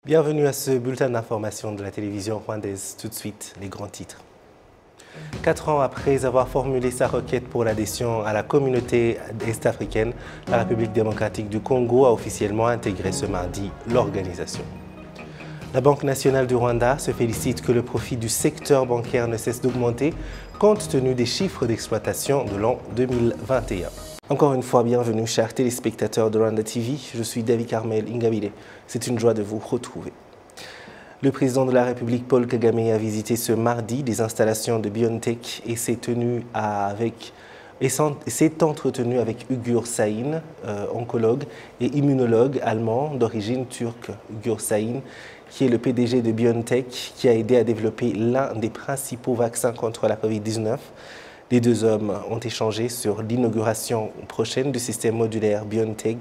Bienvenue à ce bulletin d'information de la télévision rwandaise. Tout de suite, les grands titres. 4 ans après avoir formulé sa requête pour l'adhésion à la communauté est-africaine, la République démocratique du Congo a officiellement intégré ce mardi l'organisation. La Banque nationale du Rwanda se félicite que le profit du secteur bancaire ne cesse d'augmenter compte tenu des chiffres d'exploitation de l'an 2021. Encore une fois, bienvenue, chers téléspectateurs de Rwanda TV. Je suis David Carmel Ingabire. C'est une joie de vous retrouver. Le président de la République, Paul Kagame, a visité ce mardi des installations de BioNTech et s'est entretenu avec Ugur Sahin, oncologue et immunologue allemand d'origine turque. Ugur Sahin, qui est le PDG de BioNTech, qui a aidé à développer l'un des principaux vaccins contre la Covid-19. Les deux hommes ont échangé sur l'inauguration prochaine du système modulaire BioNTech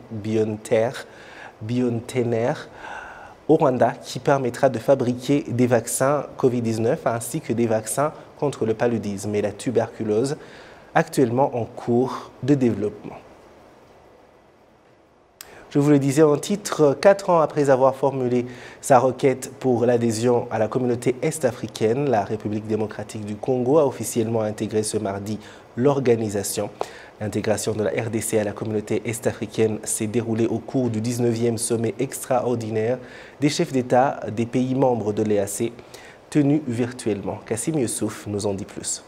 au Rwanda qui permettra de fabriquer des vaccins Covid-19 ainsi que des vaccins contre le paludisme et la tuberculose actuellement en cours de développement. Je vous le disais en titre, 4 ans après avoir formulé sa requête pour l'adhésion à la communauté est-africaine, la République démocratique du Congo a officiellement intégré ce mardi l'organisation. L'intégration de la RDC à la communauté est-africaine s'est déroulée au cours du 19e sommet extraordinaire des chefs d'État des pays membres de l'EAC, tenu virtuellement. Kassim Youssouf nous en dit plus.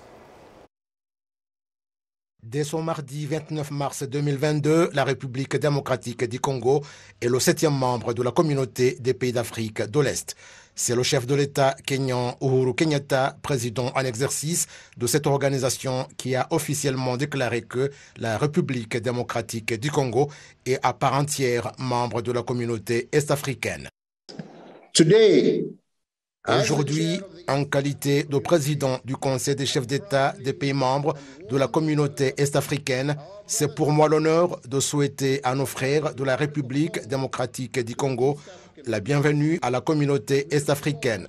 Dès son mardi 29 mars 2022, la République démocratique du Congo est le 7e membre de la communauté des pays d'Afrique de l'Est. C'est le chef de l'État kényan Uhuru Kenyatta, président en exercice de cette organisation, qui a officiellement déclaré que la République démocratique du Congo est à part entière membre de la communauté est-africaine. Aujourd'hui, en qualité de président du Conseil des chefs d'État des pays membres de la communauté est-africaine, c'est pour moi l'honneur de souhaiter à nos frères de la République démocratique du Congo la bienvenue à la communauté est-africaine.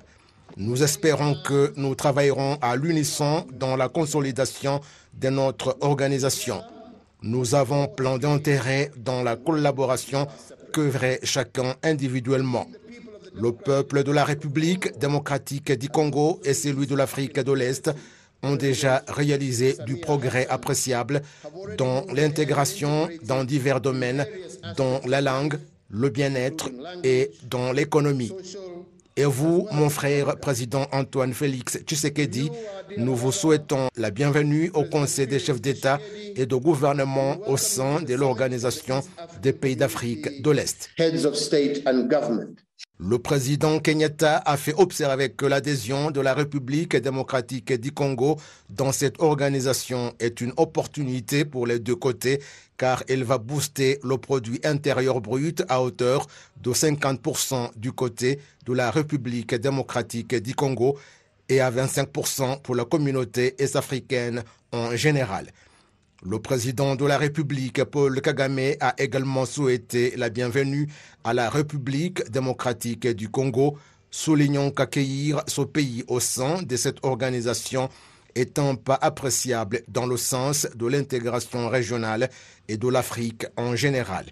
Nous espérons que nous travaillerons à l'unisson dans la consolidation de notre organisation. Nous avons plein d'intérêt dans la collaboration qu'œuvrait chacun individuellement. Le peuple de la République démocratique du Congo et celui de l'Afrique de l'Est ont déjà réalisé du progrès appréciable dans l'intégration dans divers domaines, dans la langue, le bien-être et dans l'économie. Et vous, mon frère président Antoine Félix Tshisekedi, nous vous souhaitons la bienvenue au Conseil des chefs d'État et de gouvernement au sein de l'Organisation des pays d'Afrique de l'Est. Le président Kenyatta a fait observer que l'adhésion de la République démocratique du Congo dans cette organisation est une opportunité pour les deux côtés, car elle va booster le produit intérieur brut à hauteur de 50% du côté de la République démocratique du Congo et à 25% pour la communauté est-africaine en général. Le président de la République, Paul Kagame, a également souhaité la bienvenue à la République démocratique du Congo, soulignant qu'accueillir ce pays au sein de cette organisation est un pas appréciable dans le sens de l'intégration régionale et de l'Afrique en général.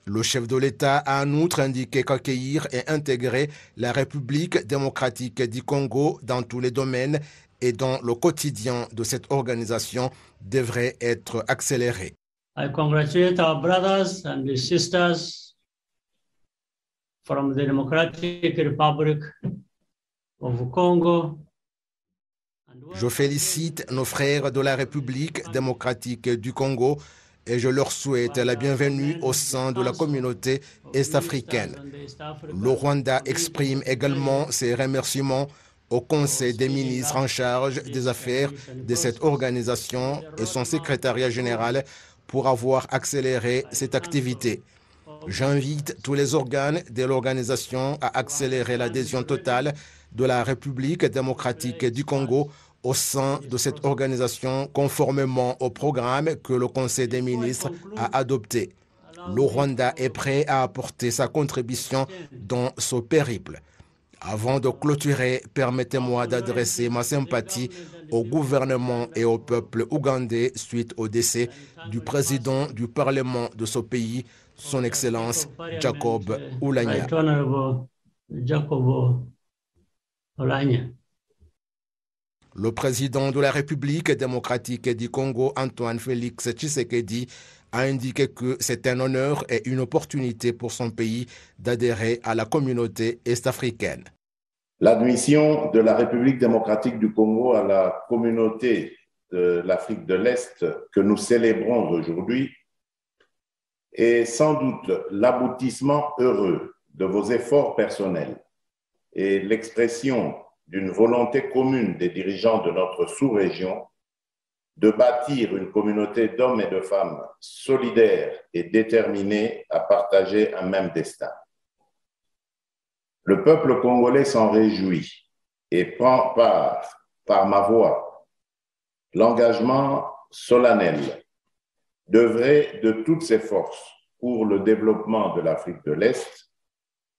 Le chef de l'État a en outre indiqué qu'accueillir et intégrer la République démocratique du Congo dans tous les domaines et dans le quotidien de cette organisation devrait être accéléré. I congratulate our brothers and sisters from the Democratic Republic of Congo. Je félicite nos frères de la République démocratique du Congo et je leur souhaite la bienvenue au sein de la communauté est-africaine. Le Rwanda exprime également ses remerciements au Conseil des ministres en charge des affaires de cette organisation et son secrétariat général pour avoir accéléré cette activité. J'invite tous les organes de l'organisation à accélérer l'adhésion totale de la République démocratique du Congo au sein de cette organisation conformément au programme que le Conseil des ministres a adopté. Le Rwanda est prêt à apporter sa contribution dans ce périple. Avant de clôturer, permettez-moi d'adresser ma sympathie au gouvernement et au peuple ougandais suite au décès du président du Parlement de ce pays, son Excellence Jacob Oulanya. Jacobo Olanya. Le président de la République démocratique du Congo, Antoine Félix Tshisekedi, a indiqué que c'est un honneur et une opportunité pour son pays d'adhérer à la communauté est-africaine. L'admission de la République démocratique du Congo à la communauté de l'Afrique de l'Est que nous célébrons aujourd'hui est sans doute l'aboutissement heureux de vos efforts personnels et l'expression d'une volonté commune des dirigeants de notre sous-région de bâtir une communauté d'hommes et de femmes solidaires et déterminés à partager un même destin. Le peuple congolais s'en réjouit et prend part, par ma voix, l'engagement solennel d'œuvrer de toutes ses forces pour le développement de l'Afrique de l'Est,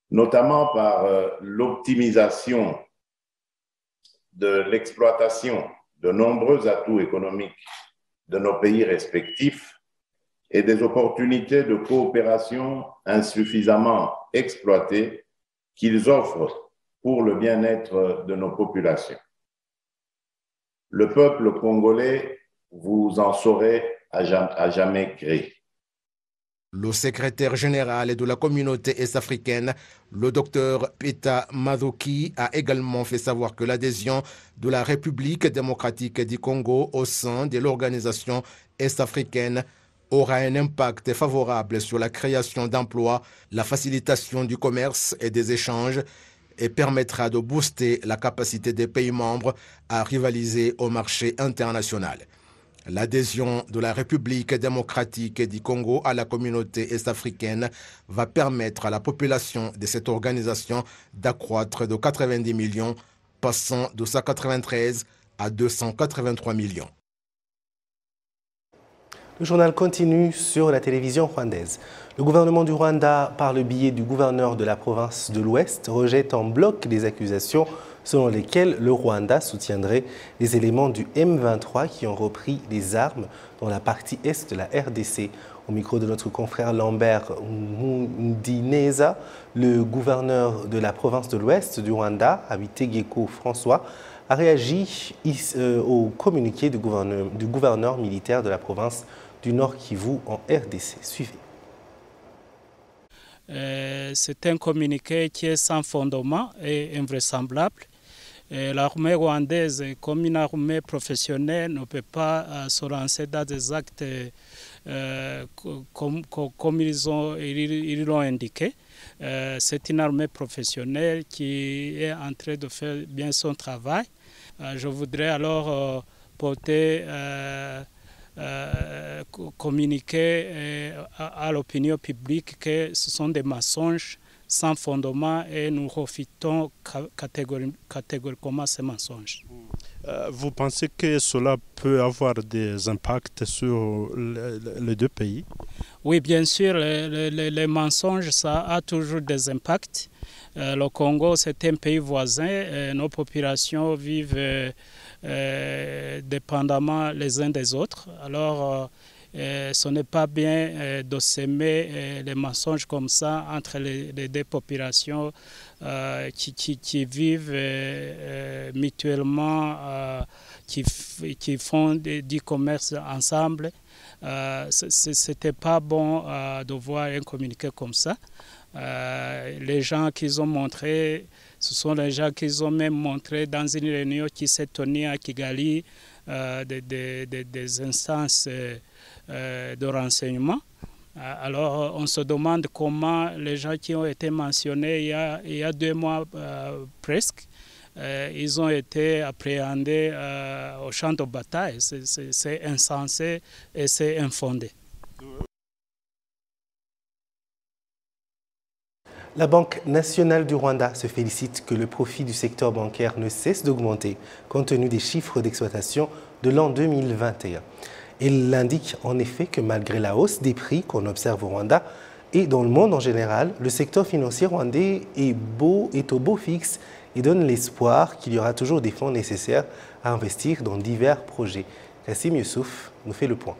notamment par l'optimisation de l'exploitation de nombreux atouts économiques de nos pays respectifs et des opportunités de coopération insuffisamment exploitées qu'ils offrent pour le bien-être de nos populations. Le peuple congolais vous en saurait à jamais gré. Le secrétaire général de la communauté est-africaine, le docteur Peta Madoki, a également fait savoir que l'adhésion de la République démocratique du Congo au sein de l'organisation est-africaine aura un impact favorable sur la création d'emplois, la facilitation du commerce et des échanges et permettra de booster la capacité des pays membres à rivaliser au marché international. L'adhésion de la République démocratique du Congo à la communauté est-africaine va permettre à la population de cette organisation d'accroître de 90 millions, passant de 193 à 283 millions. Le journal continue sur la télévision rwandaise. Le gouvernement du Rwanda, par le biais du gouverneur de la province de l'Ouest, rejette en bloc les accusations selon lesquelles le Rwanda soutiendrait les éléments du M23 qui ont repris les armes dans la partie est de la RDC. Au micro de notre confrère Lambert Ndineza, le gouverneur de la province de l'Ouest du Rwanda, Habitegeko François, a réagi au communiqué du gouverneur militaire de la province du Nord Kivu en RDC. Suivez. C'est un communiqué qui est sans fondement et invraisemblable. L'armée rwandaise, comme une armée professionnelle, ne peut pas se lancer dans des actes comme ils l'ont indiqué. C'est une armée professionnelle qui est en train de faire bien son travail. Je voudrais alors porter communiquer à l'opinion publique que ce sont des mensonges sans fondement et nous refutons catégoriquement ces mensonges. Vous pensez que cela peut avoir des impacts sur les deux pays? Oui, bien sûr, les mensonges, ça a toujours des impacts. Le Congo, c'est un pays voisin. Nos populations vivent dépendamment les uns des autres. Alors, ce n'est pas bien de s'aimer les mensonges comme ça entre les deux populations qui vivent mutuellement, qui font du commerce ensemble. C'était pas bon de voir un communiqué comme ça. Les gens qu'ils ont montrés, ce sont les gens qu'ils ont même montrés dans une réunion qui s'est tenue à Kigali, des instances de renseignement. Alors on se demande comment les gens qui ont été mentionnés il y a 2 mois presque, ils ont été appréhendés au champ de bataille. C'est insensé et c'est infondé. La Banque nationale du Rwanda se félicite que le profit du secteur bancaire ne cesse d'augmenter compte tenu des chiffres d'exploitation de l'an 2021. Elle indique en effet que malgré la hausse des prix qu'on observe au Rwanda et dans le monde en général, le secteur financier rwandais est au beau fixe et donne l'espoir qu'il y aura toujours des fonds nécessaires à investir dans divers projets. Kassim Youssouf nous fait le point.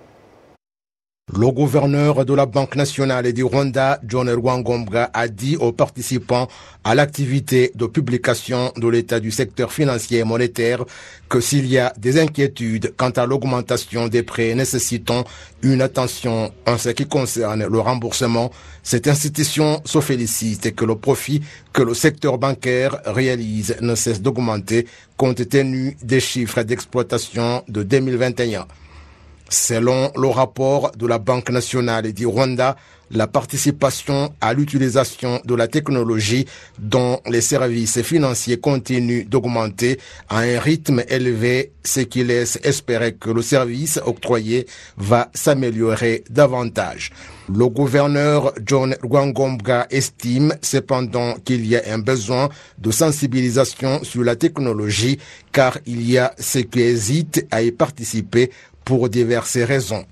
Le gouverneur de la Banque nationale du Rwanda, John Rwangombwa, a dit aux participants à l'activité de publication de l'état du secteur financier et monétaire que s'il y a des inquiétudes quant à l'augmentation des prêts nécessitant une attention en ce qui concerne le remboursement, cette institution se félicite que le profit que le secteur bancaire réalise ne cesse d'augmenter compte tenu des chiffres d'exploitation de 2021. Selon le rapport de la Banque nationale du Rwanda, la participation à l'utilisation de la technologie dont les services financiers continuent d'augmenter à un rythme élevé, ce qui laisse espérer que le service octroyé va s'améliorer davantage. Le gouverneur John Rwangombwa estime cependant qu'il y a un besoin de sensibilisation sur la technologie car il y a ceux qui hésitent à y participer pour diverses raisons.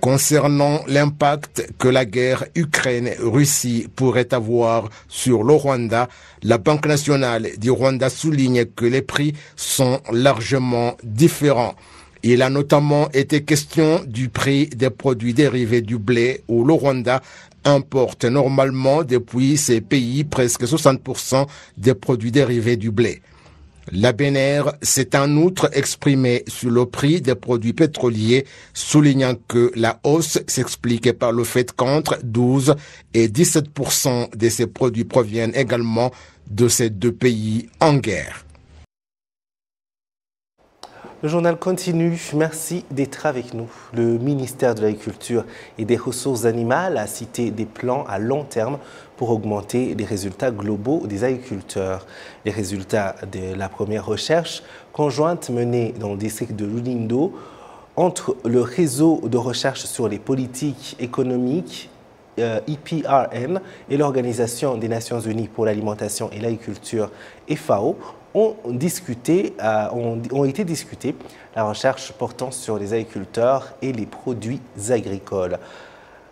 Concernant l'impact que la guerre Ukraine-Russie pourrait avoir sur le Rwanda, la Banque nationale du Rwanda souligne que les prix sont largement différents. Il a notamment été question du prix des produits dérivés du blé où le Rwanda importe normalement depuis ces pays presque 60% des produits dérivés du blé. La BNR s'est en outre exprimée sur le prix des produits pétroliers, soulignant que la hausse s'expliquait par le fait qu'entre 12 et 17% de ces produits proviennent également de ces deux pays en guerre. Le journal continue. Merci d'être avec nous. Le ministère de l'Agriculture et des Ressources animales a cité des plans à long terme pour augmenter les résultats globaux des agriculteurs. Les résultats de la première recherche conjointe menée dans le district de Lulindo entre le réseau de recherche sur les politiques économiques IPRN et l'Organisation des Nations Unies pour l'alimentation et l'agriculture FAO ont été discutées, la recherche portant sur les agriculteurs et les produits agricoles.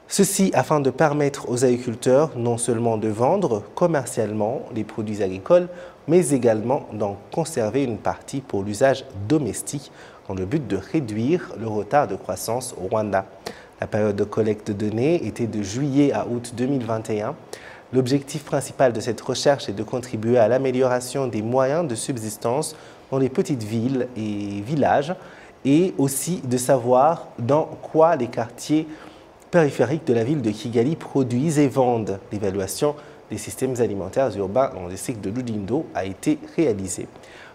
Ceci afin de permettre aux agriculteurs non seulement de vendre commercialement les produits agricoles, mais également d'en conserver une partie pour l'usage domestique dans le but de réduire le retard de croissance au Rwanda. La période de collecte de données était de juillet à août 2021. L'objectif principal de cette recherche est de contribuer à l'amélioration des moyens de subsistance dans les petites villes et villages et aussi de savoir dans quoi les quartiers périphériques de la ville de Kigali produisent et vendent. L'évaluation des systèmes alimentaires urbains dans le district de Lulindo a été réalisée.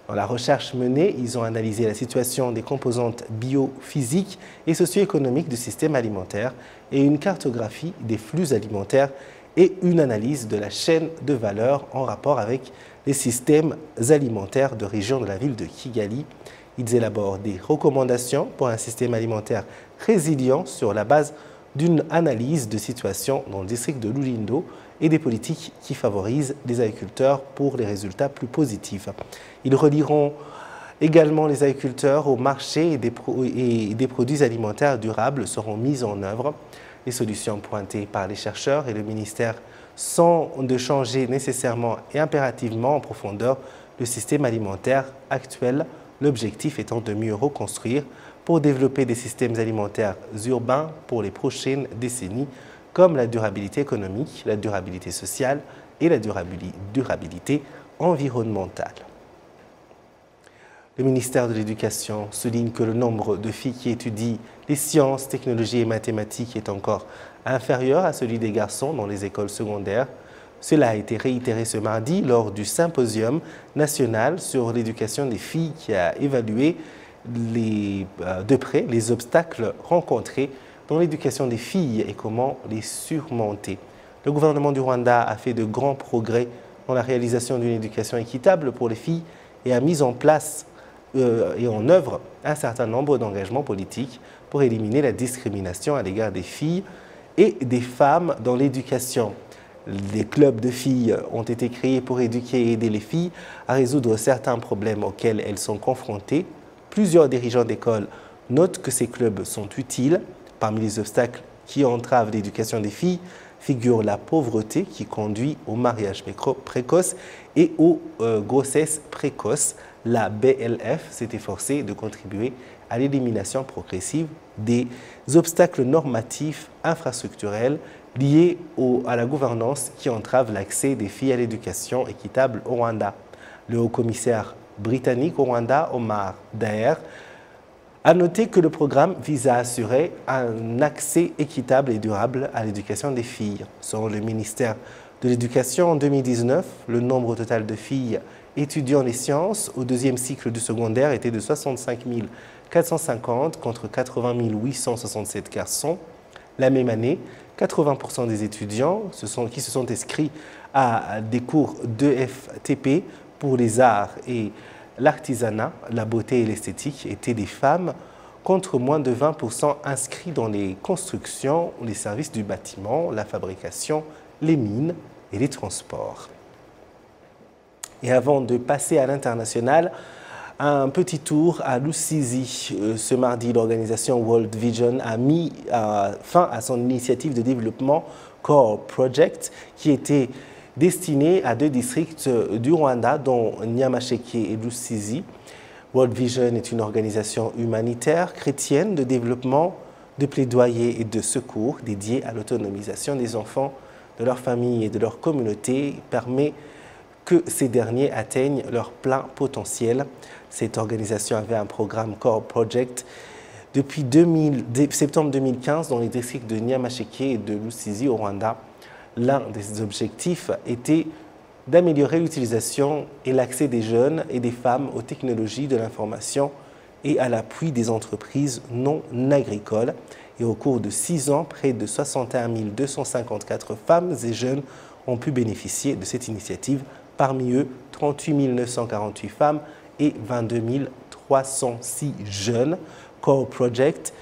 Dans la recherche menée, ils ont analysé la situation des composantes biophysiques et socio-économiques du système alimentaire et une cartographie des flux alimentaires et une analyse de la chaîne de valeur en rapport avec les systèmes alimentaires de région de la ville de Kigali. Ils élaborent des recommandations pour un système alimentaire résilient sur la base d'une analyse de situation dans le district de Lulindo et des politiques qui favorisent les agriculteurs pour les résultats plus positifs. Ils relieront également les agriculteurs au marché et des produits alimentaires durables seront mis en œuvre. Les solutions pointées par les chercheurs et le ministère sont de changer nécessairement et impérativement en profondeur le système alimentaire actuel, l'objectif étant de mieux reconstruire pour développer des systèmes alimentaires urbains pour les prochaines décennies, comme la durabilité économique, la durabilité sociale et la durabilité environnementale. Le ministère de l'Éducation souligne que le nombre de filles qui étudient les sciences, technologies et mathématiques est encore inférieur à celui des garçons dans les écoles secondaires. Cela a été réitéré ce mardi lors du symposium national sur l'éducation des filles qui a évalué de près les obstacles rencontrés dans l'éducation des filles et comment les surmonter. Le gouvernement du Rwanda a fait de grands progrès dans la réalisation d'une éducation équitable pour les filles et a mis en place et en œuvre un certain nombre d'engagements politiques pour éliminer la discrimination à l'égard des filles et des femmes dans l'éducation. Les clubs de filles ont été créés pour éduquer et aider les filles à résoudre certains problèmes auxquels elles sont confrontées. Plusieurs dirigeants d'école notent que ces clubs sont utiles. Parmi les obstacles qui entravent l'éducation des filles figure la pauvreté qui conduit au mariage précoce et aux grossesses précoces. La BLF s'est efforcée de contribuer à l'élimination progressive des obstacles normatifs infrastructurels liés à la gouvernance qui entravent l'accès des filles à l'éducation équitable au Rwanda. Le haut-commissaire britannique au Rwanda, Omar Daher, a noté que le programme vise à assurer un accès équitable et durable à l'éducation des filles. Selon le ministère de l'Éducation, en 2019, le nombre total de filles étudiant les sciences au deuxième cycle du secondaire était de 65 450 contre 80 867 garçons. La même année, 80% des étudiants qui se sont inscrits à des cours d'EFTP pour les arts et l'artisanat, la beauté et l'esthétique étaient des femmes, contre moins de 20% inscrits dans les constructions, les services du bâtiment, la fabrication, les mines et les transports. Et avant de passer à l'international, un petit tour à Rusizi. Ce mardi, l'organisation World Vision a mis fin à son initiative de développement Core Project qui était destinée à 2 districts du Rwanda, dont Nyamasheke et Rusizi. World Vision est une organisation humanitaire chrétienne de développement, de plaidoyer et de secours dédiée à l'autonomisation des enfants, de leurs familles et de leur communauté, permet que ces derniers atteignent leur plein potentiel. Cette organisation avait un programme Core Project depuis septembre 2015 dans les districts de Nyamasheke et de Rusizi au Rwanda. L'un des objectifs était d'améliorer l'utilisation et l'accès des jeunes et des femmes aux technologies de l'information et à l'appui des entreprises non agricoles. Et au cours de 6 ans, près de 61 254 femmes et jeunes ont pu bénéficier de cette initiative. Parmi eux, 38 948 femmes et 22 306 jeunes. Core Project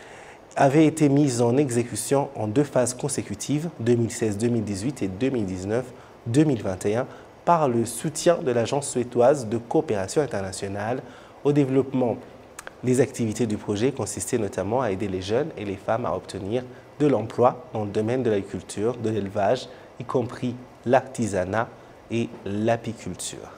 avait été mise en exécution en 2 phases consécutives, 2016-2018 et 2019-2021, par le soutien de l'Agence suédoise de coopération internationale au développement. Les activités du projet consistaient notamment à aider les jeunes et les femmes à obtenir de l'emploi dans le domaine de l'agriculture, de l'élevage, y compris l'artisanat et l'apiculture.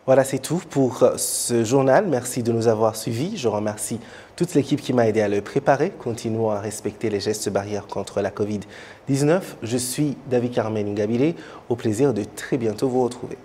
Voilà, c'est tout pour ce journal. Merci de nous avoir suivis. Je remercie toute l'équipe qui m'a aidé à le préparer. Continuons à respecter les gestes barrières contre la Covid-19. Je suis David Carmen Ngabile. Au plaisir de très bientôt vous retrouver.